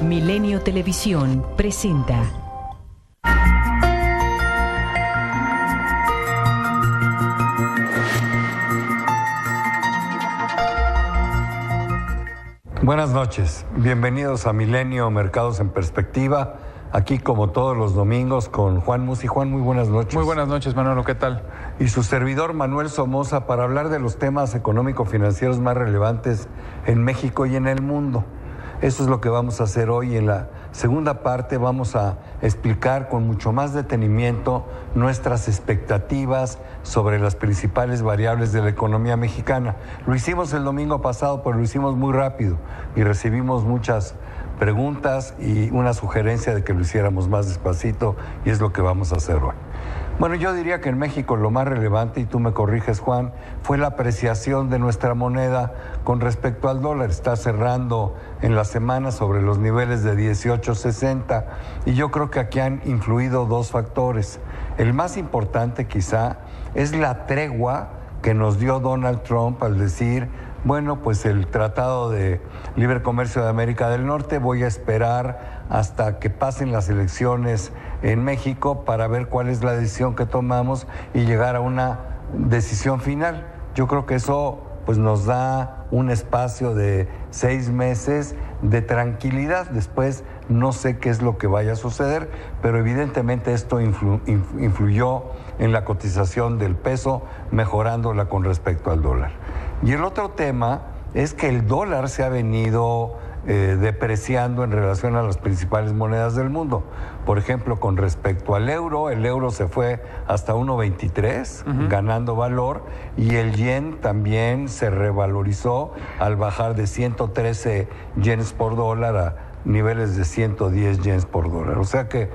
Milenio Televisión presenta. Buenas noches, bienvenidos a Milenio Mercados en Perspectiva, aquí como todos los domingos con Juan Musi. Juan, muy buenas noches. Muy buenas noches, Manolo, ¿qué tal? Y su servidor Manuel Somoza para hablar de los temas económico-financieros más relevantes en México y en el mundo. Eso es lo que vamos a hacer hoy. En la segunda parte vamos a explicar con mucho más detenimiento nuestras expectativas sobre las principales variables de la economía mexicana. Lo hicimos el domingo pasado, pero lo hicimos muy rápido y recibimos muchas preguntas y una sugerencia de que lo hiciéramos más despacito, y es lo que vamos a hacer hoy. Bueno, yo diría que en México lo más relevante, y tú me corriges, Juan, fue la apreciación de nuestra moneda con respecto al dólar. Está cerrando en la semana sobre los niveles de 18.60, y yo creo que aquí han influido dos factores. El más importante quizá es la tregua que nos dio Donald Trump al decir, bueno, pues el Tratado de Libre Comercio de América del Norte, voy a esperar hasta que pasen las elecciones en México para ver cuál es la decisión que tomamos y llegar a una decisión final. Yo creo que eso pues nos da un espacio de 6 meses de tranquilidad. Después no sé qué es lo que vaya a suceder, pero evidentemente esto influyó en la cotización del peso, mejorándola con respecto al dólar. Y el otro tema es que el dólar se ha venido depreciando en relación a las principales monedas del mundo. Por ejemplo, con respecto al euro, el euro se fue hasta 1.23, ganando valor, y el yen también se revalorizó al bajar de 113 yenes por dólar a niveles de 110 yenes por dólar. O sea que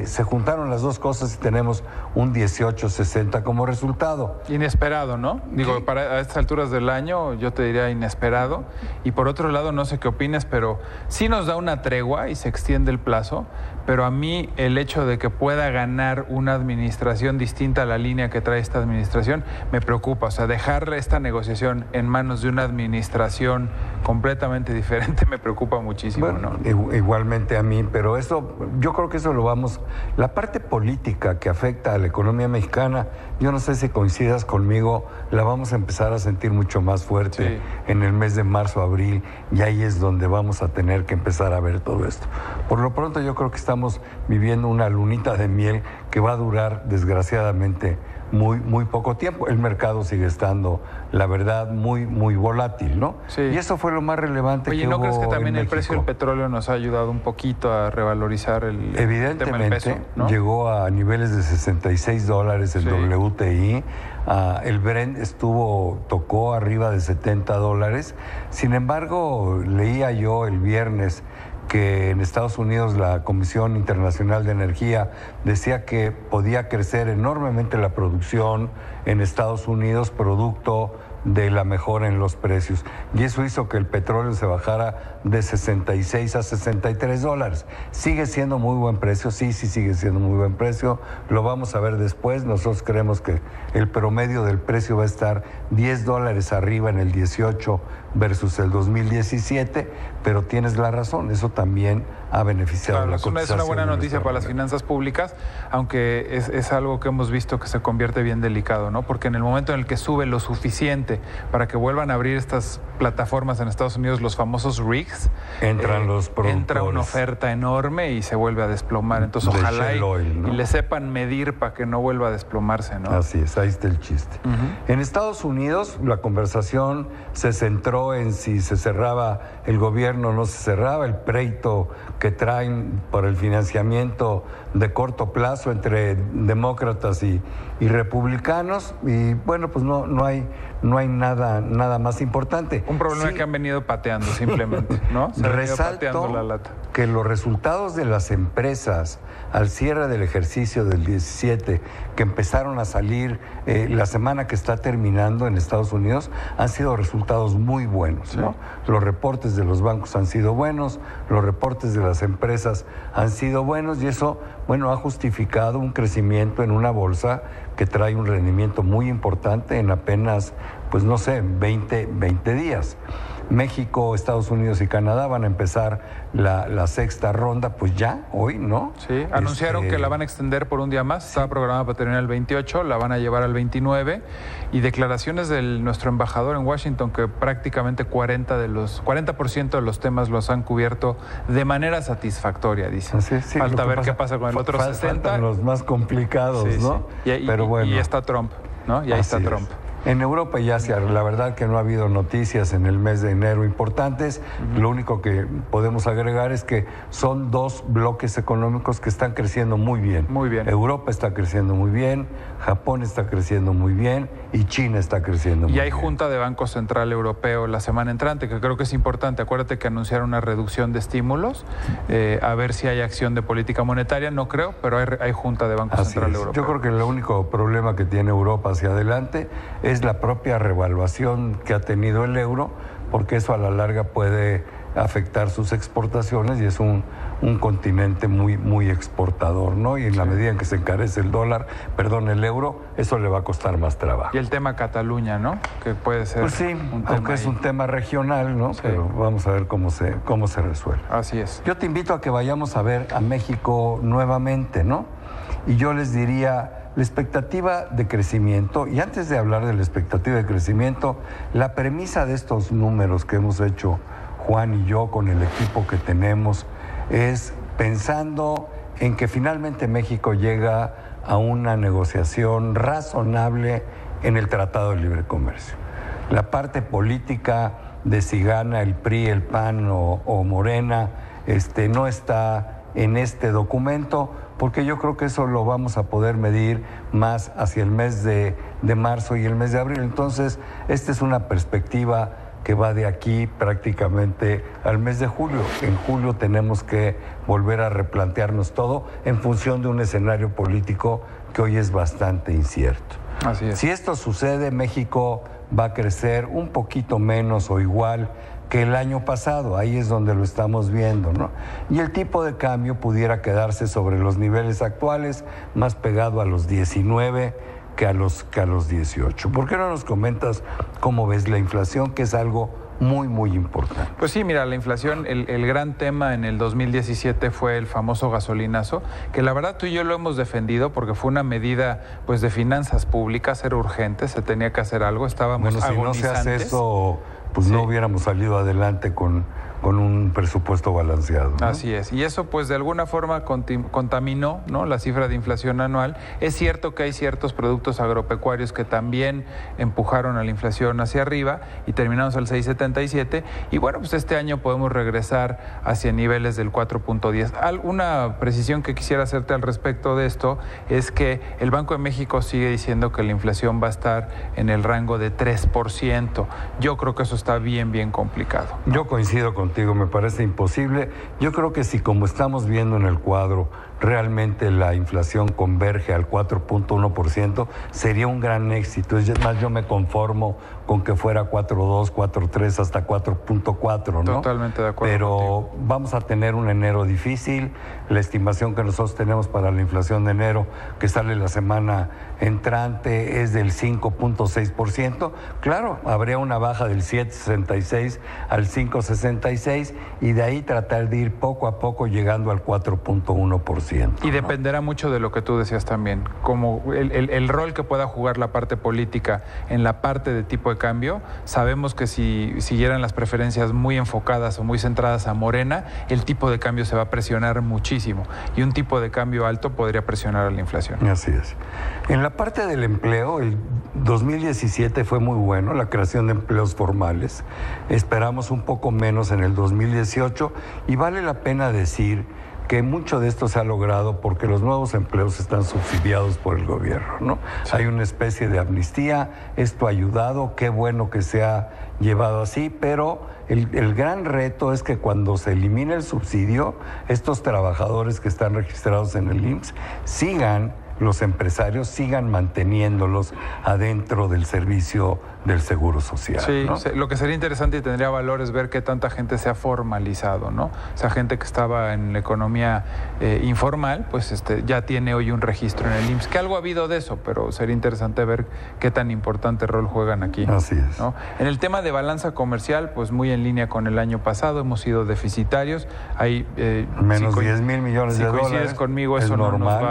se juntaron las dos cosas y tenemos un 18.60 como resultado. Inesperado, ¿no? Digo, sí. A estas alturas del año yo te diría inesperado. Y por otro lado, no sé qué opinas, pero sí nos da una tregua y se extiende el plazo, pero a mí el hecho de que pueda ganar una administración distinta a la línea que trae esta administración me preocupa. O sea, dejar esta negociación en manos de una administración completamente diferente me preocupa muchísimo, bueno, ¿no? Igualmente a mí, pero eso, yo creo que eso lo vamos... La parte política que afecta a la economía mexicana, yo no sé si coincidas conmigo, la vamos a empezar a sentir mucho más fuerte en el mes de marzo, abril, y ahí es donde vamos a tener que empezar a ver todo esto. Por lo pronto yo creo que estamos viviendo una lunita de miel que va a durar, desgraciadamente, muy poco tiempo. El mercado sigue estando, la verdad, muy volátil, ¿no? Sí. Y eso fue lo más relevante. Oye, que ¿no hubo crees que también el México? precio del petróleo nos ha ayudado un poquito a revalorizar el Evidentemente, tema del peso, ¿no? Llegó a niveles de $66 el WTI. El Brent tocó arriba de $70. Sin embargo, leía yo el viernes que en Estados Unidos la Comisión Internacional de Energía decía que podía crecer enormemente la producción en Estados Unidos producto de la mejora en los precios. Y eso hizo que el petróleo se bajara de 66 a $63. Sigue siendo muy buen precio, sí sigue siendo muy buen precio. Lo vamos a ver después. Nosotros creemos que el promedio del precio va a estar $10 arriba en el 18 versus el 2017, pero tienes la razón, eso también ha beneficiado la cotización. Es una buena noticia para las finanzas públicas, aunque es algo que hemos visto que se convierte bien delicado, ¿no? Porque en el momento en el que sube lo suficiente para que vuelvan a abrir estas plataformas en Estados Unidos, los famosos rigs, entran los productores. Entra una oferta enorme y se vuelve a desplomar. Entonces ojalá y le sepan medir para que no vuelva a desplomarse, ¿no? Así es, ahí está el chiste. En Estados Unidos la conversación se centró en si se cerraba el gobierno o no se cerraba, el pleito que traen por el financiamiento de corto plazo entre demócratas y republicanos, y bueno, pues no hay nada más importante. Un problema que han venido pateando simplemente, ¿no? Se han venido pateando la lata. Que los resultados de las empresas al cierre del ejercicio del 17, que empezaron a salir la semana que está terminando en Estados Unidos, han sido resultados muy buenos, ¿no? Sí. Los reportes de los bancos han sido buenos, los reportes de las empresas han sido buenos, y eso, bueno, ha justificado un crecimiento en una bolsa que trae un rendimiento muy importante en apenas, pues no sé, 20 días. México, Estados Unidos y Canadá van a empezar la sexta ronda, pues ya, hoy, ¿no? Sí, anunciaron que la van a extender por un día más, estaba programada para terminar el 28, la van a llevar al 29, y declaraciones de nuestro embajador en Washington que prácticamente 40% de los temas los han cubierto de manera satisfactoria, dicen. Sí, Falta ver qué pasa con el otro 60. Faltan los más complicados, ¿no? Pero bueno. Y está Trump, ¿no? Y ahí está Trump. En Europa ya la verdad que no ha habido noticias en el mes de enero importantes. Lo único que podemos agregar es que son dos bloques económicos que están creciendo muy bien. Muy bien. Europa está creciendo muy bien, Japón está creciendo muy bien y China está creciendo muy bien. Y hay junta de Banco Central Europeo la semana entrante, que creo que es importante. Acuérdate que anunciaron una reducción de estímulos, a ver si hay acción de política monetaria, no creo, pero hay junta de Banco Central Europeo. Yo creo que el único problema que tiene Europa hacia adelante es la propia revaluación que ha tenido el euro, porque eso a la larga puede afectar sus exportaciones y es un continente muy exportador, ¿no? Y en la medida en que se encarece el euro, eso le va a costar más trabajo. Y el tema Cataluña, ¿no? Que puede ser. Pues sí, aunque es un tema regional, ¿no? Sí. Pero vamos a ver cómo se resuelve. Así es. Yo te invito a que vayamos a ver a México nuevamente, ¿no? Y yo les diría, la expectativa de crecimiento, y antes de hablar de la expectativa de crecimiento, la premisa de estos números que hemos hecho Juan y yo con el equipo que tenemos es pensando en que finalmente México llega a una negociación razonable en el Tratado de Libre Comercio. La parte política de si gana el PRI, el PAN o Morena, no está en este documento, porque yo creo que eso lo vamos a poder medir más hacia el mes de marzo y el mes de abril. Entonces, esta es una perspectiva que va de aquí prácticamente al mes de julio. En julio tenemos que volver a replantearnos todo en función de un escenario político que hoy es bastante incierto. Así es. Si esto sucede, México va a crecer un poquito menos o igual que el año pasado, ahí es donde lo estamos viendo, ¿no? Y el tipo de cambio pudiera quedarse sobre los niveles actuales, más pegado a los 19 que a los 18. ¿Por qué no nos comentas cómo ves la inflación, que es algo muy importante? Pues sí, mira, la inflación, el gran tema en el 2017 fue el famoso gasolinazo, que la verdad tú y yo lo hemos defendido porque fue una medida pues de finanzas públicas, era urgente, se tenía que hacer algo, estábamos agonizantes. Si no se hace eso, pues sí, no hubiéramos salido adelante con un presupuesto balanceado, ¿no? Así es, y eso pues de alguna forma contaminó, ¿no?, la cifra de inflación anual. Es cierto que hay ciertos productos agropecuarios que también empujaron a la inflación hacia arriba y terminamos al 6.77, y bueno, pues este año podemos regresar hacia niveles del 4.10. Una precisión que quisiera hacerte al respecto de esto es que el Banco de México sigue diciendo que la inflación va a estar en el rango de 3%. Yo creo que eso está bien complicado, ¿no? Yo coincido contigo, me parece imposible. Yo creo que si, como estamos viendo en el cuadro, realmente la inflación converge al 4.1%, sería un gran éxito. Es más, yo me conformo con que fuera 4.2, 4.3, hasta 4.4, ¿no? Totalmente de acuerdo. Pero contigo. Vamos a tener un enero difícil. La estimación que nosotros tenemos para la inflación de enero, que sale la semana entrante, es del 5.6%. Claro, habría una baja del 7.66 al 5.66 y de ahí tratar de ir poco a poco llegando al 4.1%. Y dependerá mucho de lo que tú decías también, como el rol que pueda jugar la parte política en la parte de tipo de cambio. Sabemos que si siguieran las preferencias muy enfocadas o muy centradas a Morena, el tipo de cambio se va a presionar muchísimo, y un tipo de cambio alto podría presionar a la inflación. Así es. En la parte del empleo, el 2017 fue muy bueno, la creación de empleos formales. Esperamos un poco menos en el 2018, y vale la pena decir que mucho de esto se ha logrado porque los nuevos empleos están subsidiados por el gobierno, ¿no? Sí. Hay una especie de amnistía, esto ha ayudado, qué bueno que se ha llevado así, pero el gran reto es que cuando se elimine el subsidio, estos trabajadores que están registrados en el IMSS sigan los empresarios sigan manteniéndolos adentro del servicio del Seguro Social. Sí, ¿no? lo que sería interesante y tendría valor es ver qué tanta gente se ha formalizado, ¿no? O sea, gente que estaba en la economía informal, pues ya tiene hoy un registro en el IMSS, que algo ha habido de eso, pero sería interesante ver qué tan importante rol juegan aquí. Así es. ¿No? En el tema de balanza comercial, pues muy en línea con el año pasado, hemos sido deficitarios. Hay menos 10,000 millones de dólares. Si coincides conmigo, eso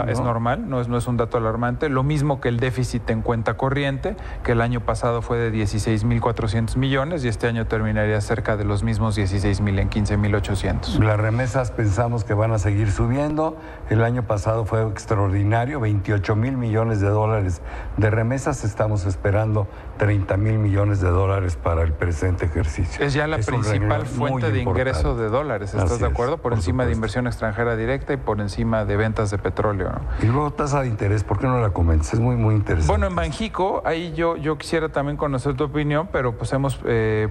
es normal, no es un dato alarmante. Lo mismo que el déficit en cuenta corriente, que el año pasado fue de 16,400 millones y este año terminaría cerca de los mismos 16,000 en 15,800. Las remesas pensamos que van a seguir subiendo. El año pasado fue extraordinario, 28,000 millones de dólares de remesas. Estamos esperando 30,000 millones de dólares para el presente ejercicio. Es ya la principal fuente de ingreso de dólares, ¿estás de acuerdo? Por encima de inversión extranjera directa y por encima de ventas de petróleo, ¿no? Y luego tasa de interés, ¿por qué no la comentas? Es muy, muy interesante. Bueno, en Banjico, ahí yo quisiera también conocer tu opinión, pero pues hemos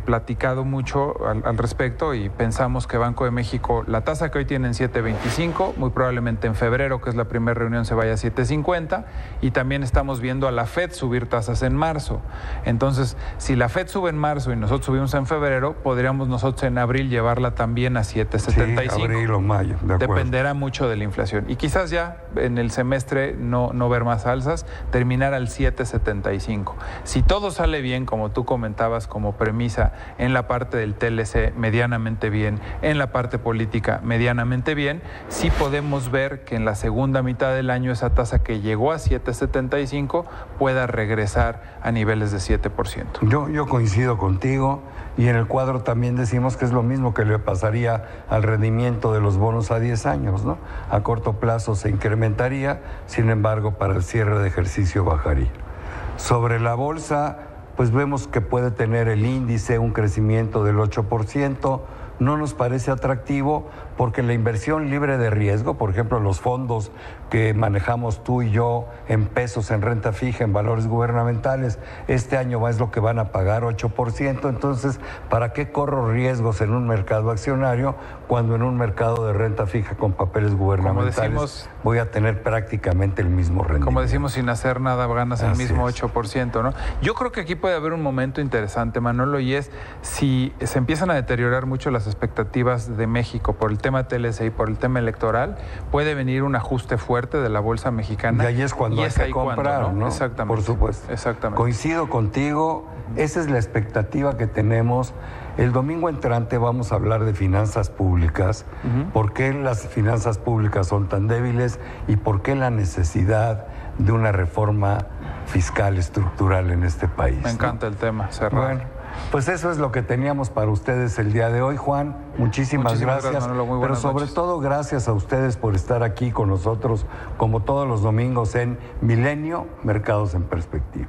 platicado mucho al respecto y pensamos que Banco de México, la tasa que hoy tiene en 7.25, muy probablemente en febrero, que es la primera reunión, se vaya a 7.50, y también estamos viendo a la FED subir tasas en marzo. Entonces, si la FED sube en marzo y nosotros subimos en febrero, podríamos nosotros en abril llevarla también a 7.75. Sí, abril o mayo, de acuerdo. Dependerá mucho de la inflación. Y quizás ya en el semestre no ver más alzas, terminar al 7.75. Si todo sale bien, como tú comentabas como premisa, en la parte del TLC medianamente bien, en la parte política medianamente bien, sí podemos ver que en la segunda mitad del año esa tasa que llegó a 7.75 pueda regresar a niveles de 7%. Yo coincido contigo y en el cuadro también decimos que es lo mismo que le pasaría al rendimiento de los bonos a 10 años, ¿no? A corto plazo se incrementaría, sin embargo, para el cierre de ejercicio bajaría. Sobre la bolsa, pues vemos que puede tener el índice un crecimiento del 8%, no nos parece atractivo porque la inversión libre de riesgo, por ejemplo, los fondos que manejamos tú y yo en pesos, en renta fija, en valores gubernamentales, este año es lo que van a pagar 8%, entonces, ¿para qué corro riesgos en un mercado accionario cuando en un mercado de renta fija con papeles gubernamentales voy a tener prácticamente el mismo rendimiento? Como decimos, sin hacer nada ganas el mismo 8%, ¿no? Yo creo que aquí puede haber un momento interesante, Manolo, y es si se empiezan a deteriorar mucho las expectativas de México por el tema TLC y por el tema electoral, puede venir un ajuste fuerte de la bolsa mexicana. Y ahí es cuando hay que comprar, ¿no? Exactamente. Por supuesto. Exactamente. Coincido contigo, esa es la expectativa que tenemos. El domingo entrante vamos a hablar de finanzas públicas, por qué las finanzas públicas son tan débiles y por qué la necesidad de una reforma fiscal estructural en este país. Me encanta el tema, cerrado. Bueno, pues eso es lo que teníamos para ustedes el día de hoy, Juan. Muchísimas gracias. Manolo, pero sobre todo gracias a ustedes por estar aquí con nosotros, como todos los domingos en Milenio, Mercados en Perspectiva.